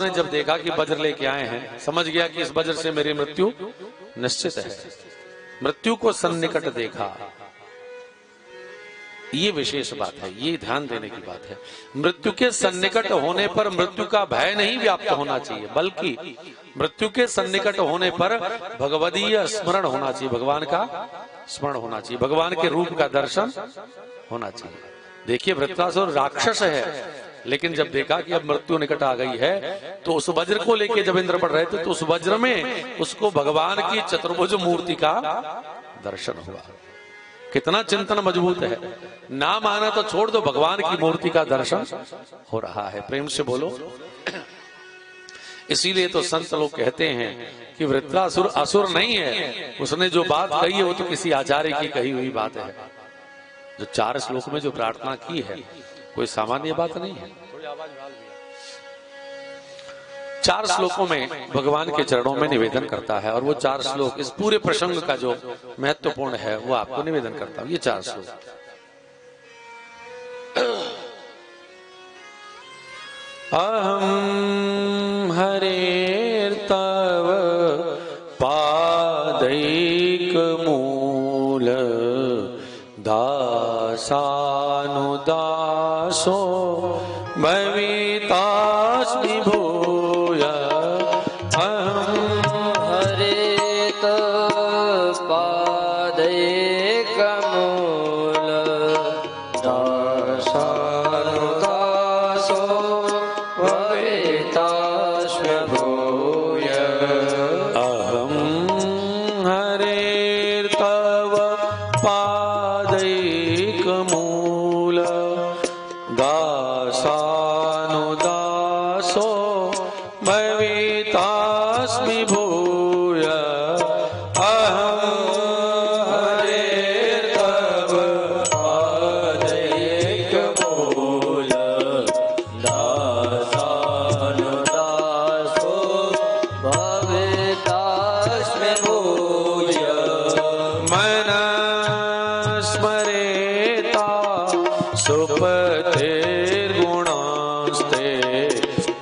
ने जब देखा कि वज्र लेके आए हैं, समझ गया कि इस वज्र से मेरी मृत्यु निश्चित है। मृत्यु को सन्निकट देखा, ये विशेष बात है, ये ध्यान देने की बात है। मृत्यु के सन्निकट होने पर मृत्यु का भय नहीं व्याप्त होना चाहिए, बल्कि मृत्यु के सन्निकट होने पर भगवदीय स्मरण होना चाहिए, भगवान का स्मरण होना चाहिए, भगवान के रूप का दर्शन होना चाहिए। देखिए, वृत्रासुर राक्षस है, लेकिन जब देखा कि अब मृत्यु निकट आ गई है, तो उस वज्र को लेके जब इंद्र बढ़ रहे थे, तो उस वज्र में उसको भगवान की चतुर्भुज मूर्ति का दर्शन हुआ। कितना चिंतन मजबूत है। ना माना तो छोड़ दो, भगवान की मूर्ति का दर्शन हो रहा है। प्रेम से बोलो। इसीलिए तो संत लोग कहते हैं कि वृत्रासुर असुर नहीं है, उसने जो बात कही है वो तो किसी आचार्य की कही हुई बात है। जो 4 श्लोक में जो प्रार्थना की है, कोई सामान्य बात नहीं है। 4 श्लोकों में भगवान के चरणों में निवेदन करता है, और वो 4 श्लोक इस पूरे प्रसंग का जो महत्वपूर्ण है वो आपको निवेदन करता हूं। ये 4 श्लोक। अहम हरेर्तव पादैक मूल दासानुदासो भवितास्मि भूय। अहम हरेत पादैक मूल दासानुदासो भवितास्मि भूय। अहम हरेर्तव पादैक मूल दासानुदासो भवितास्मि भूय। अहम हरेर्तव पादैक मूल दासानुदासो भवितास्मि भूय। मन स्मरेता सुपतिर्गुणास्ते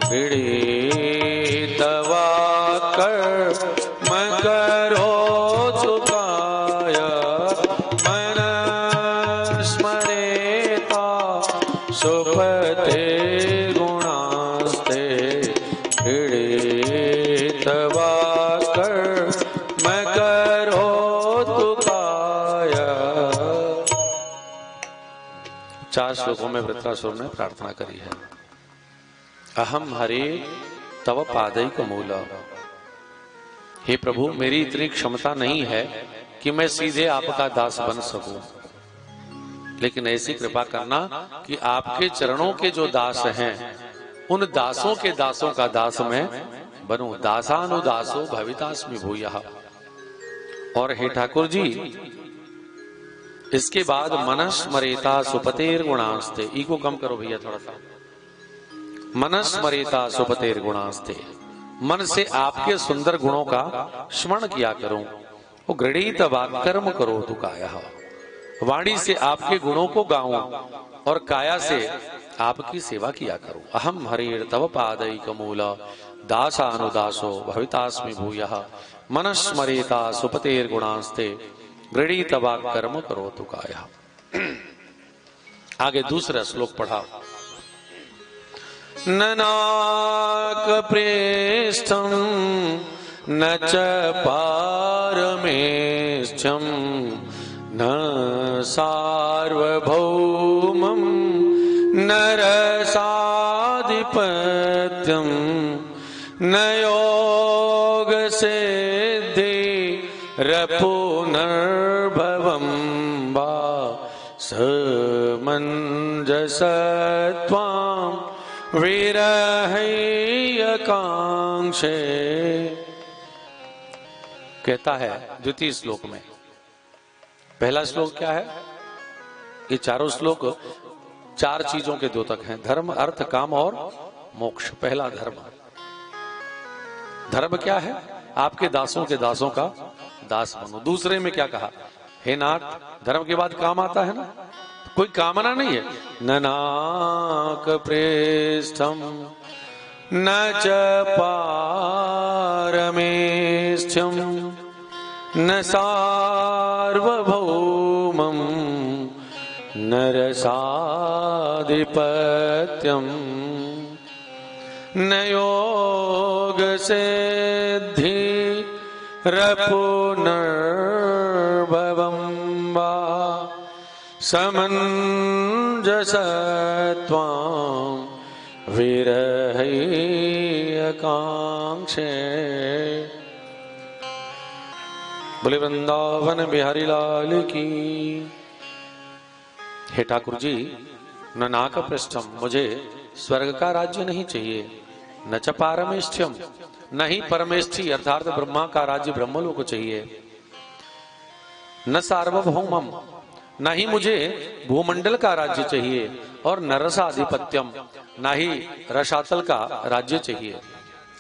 पीडितवाक्कर्म करोतु काय। मन स्मरेता सुपतिर्गुणास्ते पीडितवाक्कर्म करोतु काय। 4 श्लोकों में वृत्रासुर ने प्रार्थना करी है। अहम हरे तव पादैक मूल। हे प्रभु, मेरी इतनी क्षमता नहीं है कि मैं सीधे आपका दास बन सकूं, लेकिन ऐसी कृपा करना कि आपके चरणों के जो दास हैं, उन दासों के दासों का दास मैं बनूं। दासानुदासो भवितास्मि भूयः। और हे ठाकुर जी, इसके बाद मनस्मरेता सुपतेर गुणास्ते। ई को कम करो भैया थोड़ा सा। मनस्मरेता सुपतेर गुणास्ते, मन से आपके सुंदर गुणों का स्मरण किया करूं। वो गृणीत वाक्कर्म करो तु काया, वाणी से आपके गुणों को गाऊं और काया से आपकी सेवा किया करूं। अहम हरेर तव पादैक मूल दासानुदासो भवितास्मि भूयः। मनस्मरेता सुपतेर गुणास्ते गृणीत वाक्कर्म करो तु काया। आगे दूसरा श्लोक पढ़ा। न नाक प्रेष्ठम न च पारमेष्ठम न सार्वभौमं न रसाधिपत्यं न योग सिद्धि रपुनर्भवं वा समञ्जसत्वां विरहैकांक्षे। कहता है द्वितीय श्लोक में। पहला श्लोक क्या है? ये चारों श्लोक 4 चीजों के द्योतक हैं, धर्म, अर्थ, काम और मोक्ष। पहला धर्म। धर्म क्या है? आपके दासों के दासों का दास बनो। दूसरे में क्या कहा? हे नाथ, धर्म के बाद काम आता है ना, कोई कामना नहीं है। ननाक प्रेष्ठम न च पारमेष्ठ्यं न सार्वभौमं न रसाधिपत्यं न योगसिद्धिरपुनर्भवं वा समञ्जसत्वां विरहैकांक्षे। बोले वृंदावन बिहारी लाल की। हे ठाकुर जी, न नाक पृष्ठम, मुझे स्वर्ग का राज्य नहीं चाहिए, न च पारमेष्ठ्यम, न ही परमेष्ठी अर्थात ब्रह्मा का राज्य ब्रह्मलोक को चाहिए, न सार्वभौमम, न ही मुझे भूमंडल का राज्य चाहिए, और न रसाधिपत्यम, न ही रसातल का राज्य चाहिए।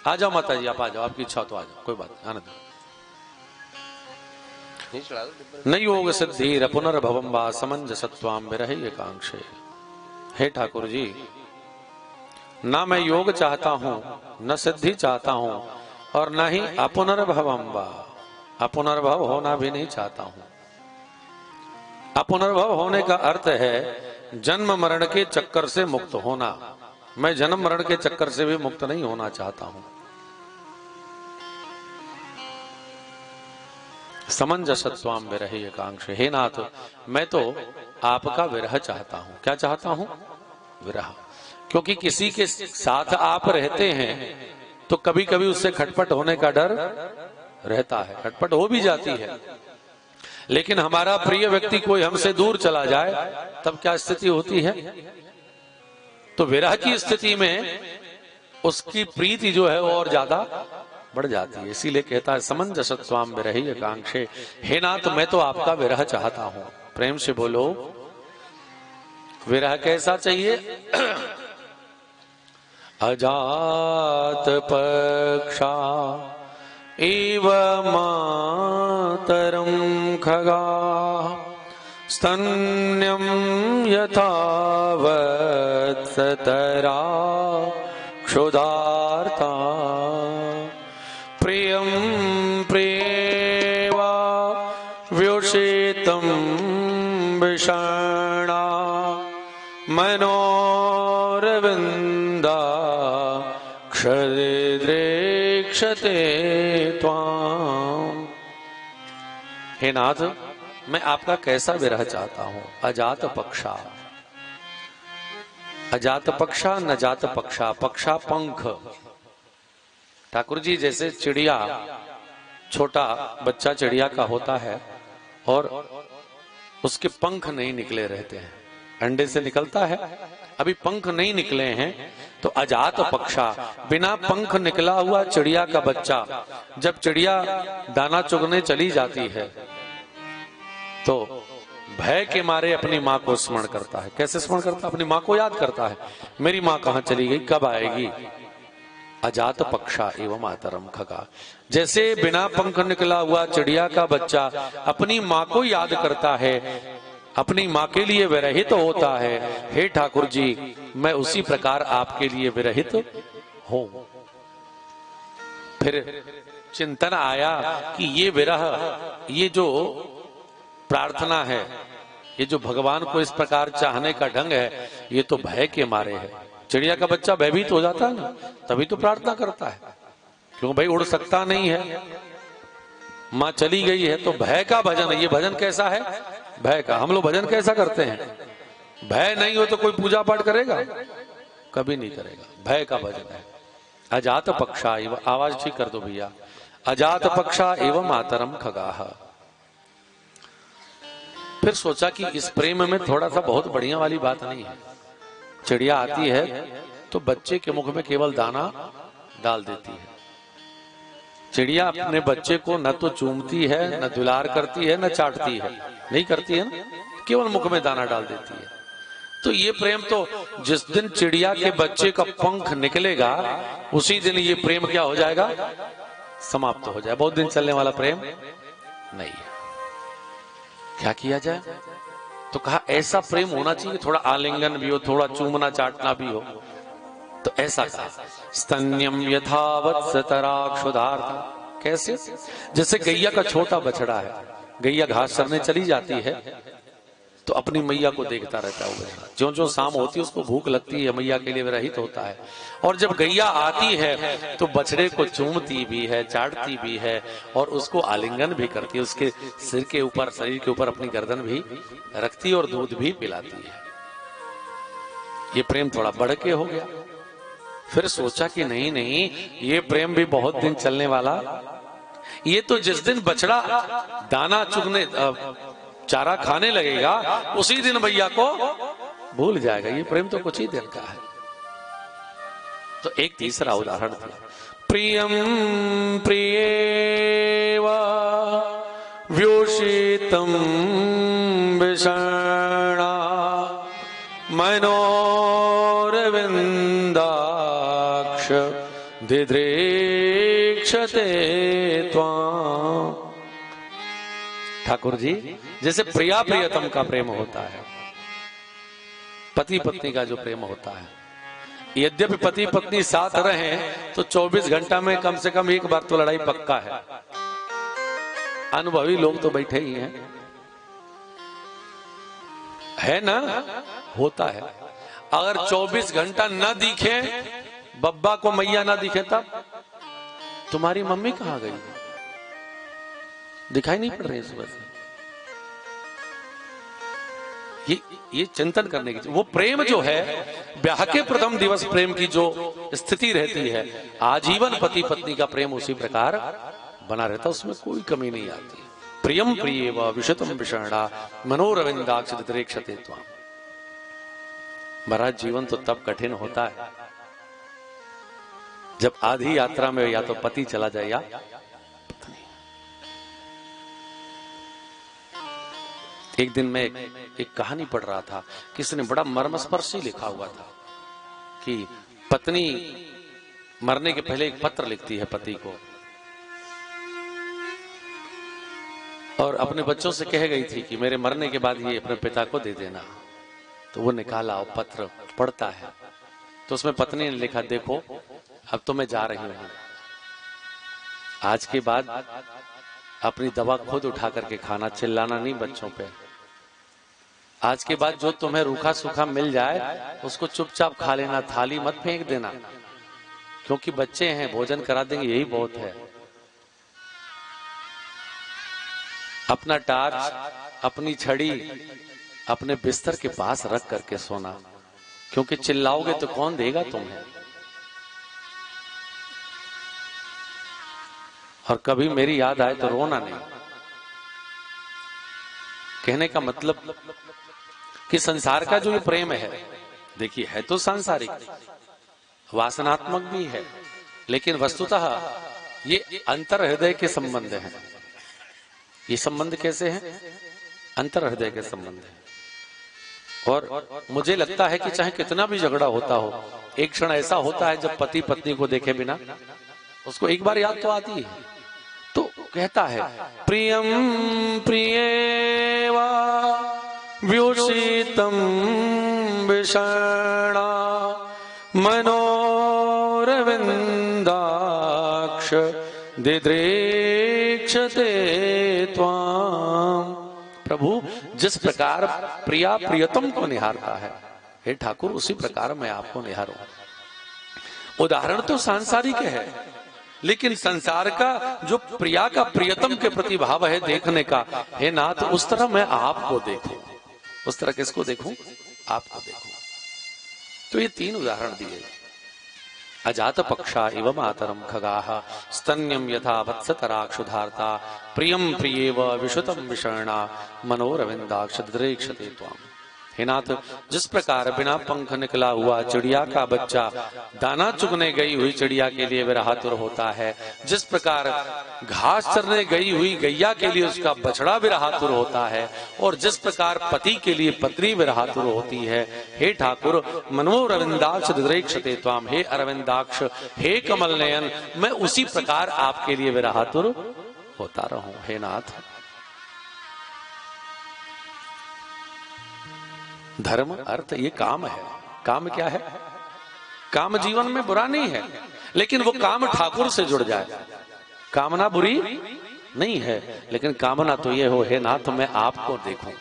आ जाओ माता जी, आप आ जाओ, आपकी इच्छा हो तो आ जाओ, कोई बात नहीं, आनंद। न योग सिद्धि पुनर्भवम वा समंजसत्वाम विरहैकांक्षे। हे ठाकुर जी, ना मैं योग चाहता हूं, न सिद्धि चाहता हूं, और न ही अपुनर्भवम वा, अपुनर्भव होना भी नहीं चाहता हूं। अपुनर्भव होने का अर्थ है जन्म मरण के चक्कर से मुक्त होना। मैं जन्म मरण के चक्कर से भी मुक्त नहीं होना चाहता हूं। समंजसत्वाम विरहैकांक्षे। हे नाथ, मैं तो आपका विरह चाहता हूं। क्या चाहता हूं? विरह। क्योंकि किसी के साथ आप रहते हैं तो कभी कभी उससे खटपट होने का डर रहता है, खटपट हो भी जाती है, लेकिन हमारा प्रिय व्यक्ति कोई हमसे दूर चला जाए तब क्या स्थिति होती है? तो विरह की स्थिति में उसकी प्रीति जो है वो और ज्यादा बढ़ जाती है। इसीलिए कहता है समंजसत्वाम विरहैकांक्षे। हे नाथ, मैं तो आपका विरह चाहता हूं। प्रेम से बोलो, विरह कैसा चाहिए? अजात पक्षा एव मातरं खगा स्तन्यं यथा वत्सतरा क्षुधार्ता प्रियं प्रेवा व्युषितं विषणा मनोरविन्दा क्षते त्वाम। हे नाथ, मैं आपका कैसा विरह चाहता हूं। अजात पक्षा, अजात पक्षा न जात पक्षा, पक्षा पंख। ठाकुर जी, जैसे चिड़िया, छोटा बच्चा चिड़िया का होता है और उसके पंख नहीं निकले रहते हैं, अंडे से निकलता है, अभी पंख नहीं निकले हैं, तो अजात पक्षा, बिना पंख निकला हुआ चिड़िया का बच्चा जब चिड़िया दाना चुगने चली जाती है तो भय के मारे अपनी माँ को स्मरण करता है। कैसे स्मरण करता है? अपनी माँ को याद करता है, मेरी माँ कहाँ चली गई, कब आएगी। अजात पक्षा एवं मातरम खगा, जैसे बिना पंख निकला हुआ चिड़िया का बच्चा अपनी माँ को याद करता है, अपनी माँ के लिए विरहित होता है। हे ठाकुर जी, मैं उसी प्रकार आपके लिए विरहित हूं। फिर चिंतन आया कि ये विरह, ये जो प्रार्थना है, ये जो भगवान को इस प्रकार चाहने का ढंग है, ये तो भय के मारे है। चिड़िया का बच्चा भयभीत हो जाता है ना, तभी तो प्रार्थना करता है, क्यों भाई उड़ सकता नहीं है, माँ चली गई है, तो भय का भजन है। ये भजन कैसा है? भय का। हम लोग भजन कैसा करते हैं? भय नहीं हो तो कोई पूजा पाठ करेगा? कभी नहीं करेगा। भय का भजन है। अजात पक्षा एवं, आवाज ठीक कर दो भैया, अजात पक्षा एवं मातरम खगाह। फिर सोचा कि इस प्रेम में थोड़ा सा बहुत बढ़िया वाली बात नहीं है। चिड़िया आती है तो बच्चे के मुख में केवल दाना डाल देती है। चिड़िया अपने बच्चे को न तो चूमती है, न दुलार करती है, न चाटती है, नहीं करती है ना, केवल मुख में दाना डाल देती है। तो ये प्रेम तो जिस दिन चिड़िया के बच्चे का पंख निकलेगा उसी दिन ये प्रेम क्या हो जाएगा? समाप्त हो जाए। बहुत दिन चलने वाला प्रेम नहीं है। क्या किया जाए? तो कहा ऐसा प्रेम होना चाहिए, थोड़ा आलिंगन भी हो, थोड़ा चूमना चाटना भी हो। तो ऐसा कहा स्तन्यम यथा वत्सतराक्षुधार्ता। कैसे? जैसे गैया का छोटा बछड़ा है, गैया घास चरने चली जाती है तो अपनी मैया को देखता रहता है वो बछड़ा। ज्यों ज्यों शाम होती है उसको भूख लगती है, मैया के लिए विरहित होता है, और जब गैया आती है तो बछड़े को चूमती भी है, चाटती भी है और उसको आलिंगन भी करती है, उसके सिर के ऊपर, शरीर के ऊपर अपनी गर्दन भी रखती है और दूध भी पिलाती है। ये प्रेम थोड़ा बढ़ के हो गया। फिर सोचा कि नहीं नहीं, ये प्रेम भी बहुत दिन चलने वाला। ये तो जिस दिन बछड़ा दाना चुगने चारा खाने लगेगा उसी दिन भैया को भूल जाएगा। ये प्रेम तो कुछ ही दिन का है। तो एक तीसरा उदाहरण दिया, प्रियम प्रियेवा व्योषितम विषणा मनोरविंदाक्ष दिदृक्षते त्वाम्। ठाकुर जी, जैसे प्रिया प्रियतम का प्रेम होता है, पति पत्नी का जो प्रेम होता है, यद्यपि पति पत्नी साथ रहे तो 24 घंटा में कम से कम एक बार तो लड़ाई पक्का है। अनुभवी लोग तो बैठे ही हैं, है ना? होता है। अगर 24 घंटा न दिखे, बब्बा को मैया ना दिखे, तब तुम्हारी मम्मी कहां गई, दिखाई नहीं पड़ रही सुबह से। ये चिंतन करने की, वो प्रेम जो है, ब्याह के प्रथम दिवस प्रेम की जो स्थिति रहती है, आजीवन पति पत्नी का प्रेम उसी प्रकार बना रहता, उसमें कोई कमी नहीं आती। प्रियम प्रियेव विशतम विषणा मनोरविंदाक्ष दिदृक्षते त्वाम्। महाराज, जीवन तो तब कठिन होता है जब आधी यात्रा में या तो पति चला जाए या पत्नी। एक दिन मैं एक कहानी पढ़ रहा था, किसी ने बड़ा मर्मस्पर्शी लिखा हुआ था कि पत्नी मरने के पहले एक पत्र लिखती है पति को, और अपने बच्चों से कह गई थी कि मेरे मरने के बाद ये अपने पिता को दे देना। तो वो निकाला और पत्र पढ़ता है, तो उसमें पत्नी ने लिखा, देखो अब तो मैं जा रही हूं, आज के बाद अपनी दवा खुद उठा करके खाना, चिल्लाना नहीं बच्चों पे। आज के बाद जो तुम्हें रूखा सूखा मिल जाए उसको चुपचाप खा लेना, थाली मत फेंक देना, क्योंकि बच्चे हैं, भोजन करा देंगे यही बहुत है। अपना टार्च, अपनी छड़ी अपने बिस्तर के पास रख करके सोना, क्योंकि चिल्लाओगे तो कौन देगा तुम्हें। और कभी मेरी याद आए तो रोना नहीं। कहने का मतलब कि संसार का जो ये प्रेम है, देखिए है तो सांसारिक, वासनात्मक भी है, लेकिन वस्तुतः ये अंतर हृदय के संबंध हैं। ये संबंध कैसे हैं? अंतर हृदय के संबंध है। और मुझे लगता है कि चाहे कितना भी झगड़ा होता हो, एक क्षण ऐसा होता है जब पति पत्नी को देखे बिना उसको एक बार याद तो आती है। तो कहता है, प्रियम प्रियेवा व्योषितम विषणा मनोरविंदाक्ष दिदृक्षते त्वाम्। प्रभु जिस प्रकार प्रिया प्रियतम को निहारता है, हे ठाकुर उसी प्रकार मैं आपको निहारूं। उदाहरण तो सांसारिक है, लेकिन संसार का जो प्रिया का प्रियतम के प्रति भाव है देखने का, हे नाथ उस तरह मैं आपको देखूं। उस तरह किसको देखूं? आपको देखूं। तो ये 3 उदाहरण दिए। अजात पक्षा इव मातरम खगाः स्तन्यम यथा वत्सतराक्षुधार्ता प्रियम प्रियेव विशुतम विषणा मनोरविंदाक्ष दिदृक्षते त्वाम्। हे नाथ, जिस प्रकार बिना पंख निकला हुआ चिड़िया का बच्चा दाना चुगने गई हुई चिड़िया के लिए विरहातुर होता है, जिस प्रकार घास चरने गई हुई गैया के लिए उसका बछड़ा विरहातुर होता है, और जिस प्रकार पति के लिए पत्नी विरहातुर होती है, हे ठाकुर मनोरविंदाक्ष दिदृक्षते त्वाम्। हे अरविंदाक्ष, हे कमल नयन, मैं उसी प्रकार आपके लिए विरहातुर होता रहूं। हे नाथ, धर्म अर्थ ये काम है। काम क्या है? काम जीवन में बुरा नहीं है, लेकिन वो काम ठाकुर से जुड़ जाए। कामना बुरी नहीं है, लेकिन कामना तो ये हो, हे नाथ मैं आपको देखूं।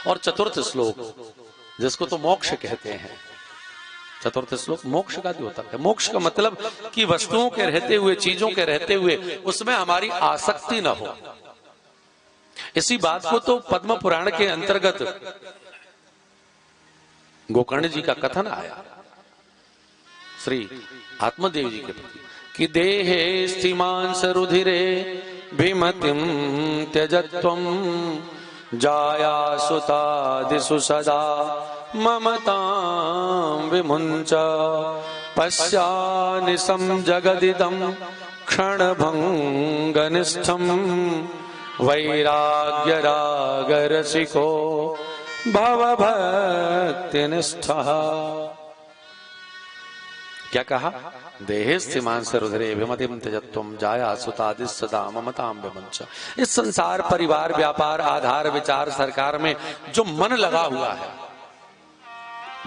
और चतुर्थ श्लोक, जिसको तो मोक्ष कहते हैं, चतुर्थ श्लोक मोक्ष का द्योतक है। मोक्ष का मतलब कि वस्तुओं के रहते हुए, चीजों के रहते हुए उसमें हमारी आसक्ति न हो। इसी बात को तो पद्म पुराण के अंतर्गत गोकर्ण जी का कथन आया श्री आत्मदेव जी के प्रति कि देहे स्थिमांस रुधिरे भीमतिम त्यजत्वम जाया सुतादिषु सदा ममतां विमुञ्च पश्यानिशं जगदिदं क्षणभङ्गनिष्ठं वैराग्यरागरसिको भवभक्तिनिष्ठः। क्या कहा? देहे स्थिमांस रुधिरे विमतिम त्यजत्वम जाया सुतादिस सदा ममताम विमुञ्च। इस संसार, परिवार, व्यापार, आधार, विचार, सरकार में जो मन लगा हुआ है,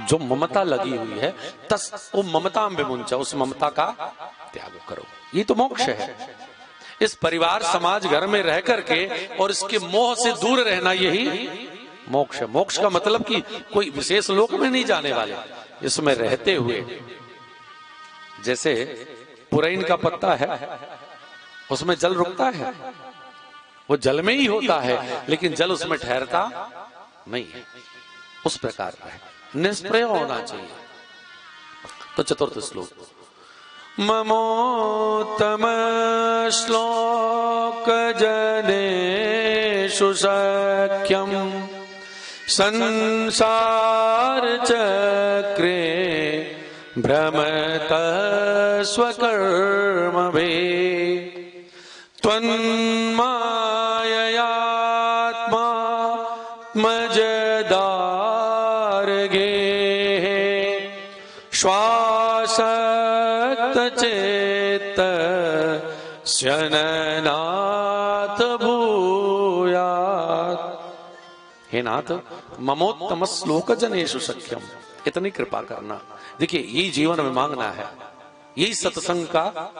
जो ममता लगी हुई है, तस वो ममता विमुंचा, उस ममता का त्याग करो। ये तो मोक्ष है। इस परिवार, समाज, घर में रह करके और इसके मोह से दूर रहना, यही मोक्ष है। मोक्ष का मतलब कि कोई विशेष लोक में नहीं जाने वाले, इसमें रहते हुए, जैसे पुरैन का पत्ता है, उसमें जल रुकता है, वो जल में ही होता है, लेकिन जल उसमें ठहरता नहीं है। उस प्रकार है, निष्प्रय होना चाहिए। तो चतुर्थ श्लोक, ममोत्तम श्लोक जनेषु सख्यम संसार चक्रे भ्रमत स्वकर्मभि त्वन्माययात्मात्मजदार्गे श्वासक्त चेत शननाथ भूयात्। हे नाथ, ममोत्तम श्लोक जनेषु सख्यम, इतनी कृपा करना। देखिए, यही जीवन में मांगना है, यही सत्संग का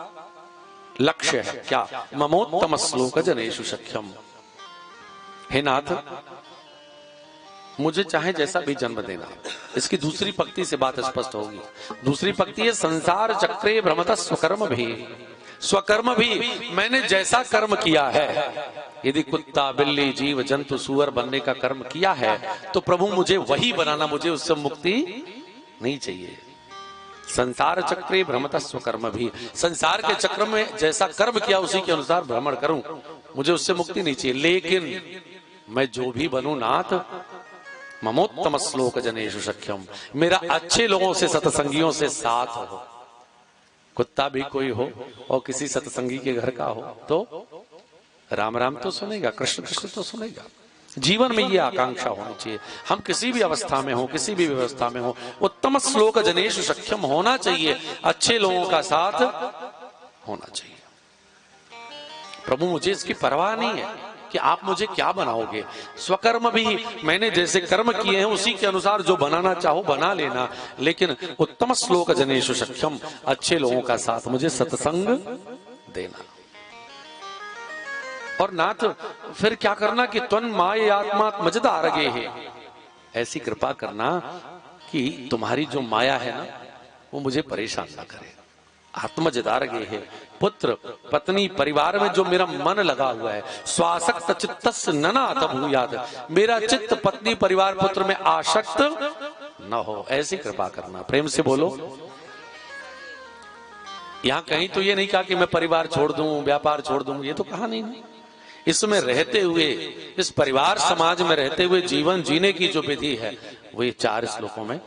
लक्ष्य है। क्या? ममोत्तम श्लोक जनेषु सख्यम। हे नाथ, मुझे चाहे जैसा भी जन्म देना। इसकी दूसरी पंक्ति से बात स्पष्ट होगी। दूसरी पंक्ति है, संसार चक्रे भ्रमत स्वकर्म भी। स्वकर्म भी, मैंने जैसा कर्म किया है, यदि कुत्ता, बिल्ली, जीव जंतु, सुअर बनने का कर्म किया है, तो प्रभु मुझे वही बनाना, मुझे उससे मुक्ति नहीं चाहिए। संसार चक्रे भ्रमत स्वकर्म भी, संसार के चक्र में जैसा कर्म किया उसी के अनुसार भ्रमण करूं, मुझे उससे मुक्ति नहीं चाहिए। लेकिन मैं जो भी बनूं नाथ, ममोत्तम श्लोक जनेषु सख्यम, मेरा अच्छे लोगों से, सत्संगियों से साथ हो। कुत्ता भी कोई हो और किसी सत्संगी के घर का हो तो राम राम तो सुनेगा, कृष्ण कृष्ण तो सुनेगा। जीवन में ये आकांक्षा होनी चाहिए। हम किसी भी अवस्था में हो, किसी भी व्यवस्था में हो, उत्तम श्लोक जनेषु सख्यम होना चाहिए, अच्छे लोगों का साथ होना चाहिए। प्रभु मुझे इसकी परवाह नहीं है कि आप मुझे क्या बनाओगे। स्वकर्म भी, मैंने जैसे कर्म किए हैं उसी के अनुसार जो बनाना चाहो बना लेना, लेकिन उत्तम श्लोक जनेषु सख्यम, अच्छे लोगों का साथ, मुझे सत्संग देना। और नाथ फिर क्या करना कि त्वं माययात्मा मजदारगे है, ऐसी कृपा करना कि तुम्हारी जो माया है ना, वो मुझे परेशान ना करे। आत्मजदारगे है, पुत्र पत्नी परिवार में जो मेरा मन लगा हुआ है, स्वासक्त चित्तस्य ननाथ भूयात्, मेरा चित्त पत्नी परिवार पुत्र में आसक्त न हो, ऐसी कृपा करना। प्रेम से बोलो। यहां कहीं तो ये नहीं कहा कि मैं परिवार छोड़ दूं, व्यापार छोड़ दूं, ये तो कहा नहीं। इसमें रहते हुए, इस परिवार समाज में रहते हुए जीवन जीने की जो विधि है, वो ये 4 श्लोकों में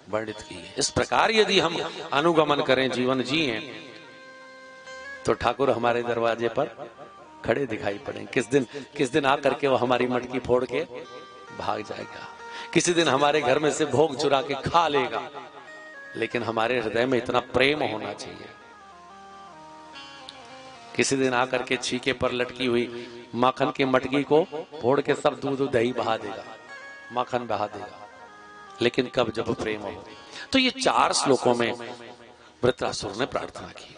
वर्णित की है। इस प्रकार यदि हम अनुगमन करें, जीवन जिए, तो ठाकुर हमारे दरवाजे पर खड़े दिखाई पड़े। किस दिन आकर के वो हमारी मटकी फोड़ के भाग जाएगा, किसी दिन हमारे घर में से भोग चुरा के खा लेगा, लेकिन हमारे हृदय में इतना प्रेम होना चाहिए। किसी दिन आकर के छीके पर लटकी हुई माखन की मटकी को फोड़ के सब दूध दही बहा देगा, माखन बहा देगा। लेकिन कब जब प्रेम हो। तो ये 4 श्लोकों में वृत्रासुर ने प्रार्थना की।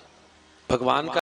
भगवान का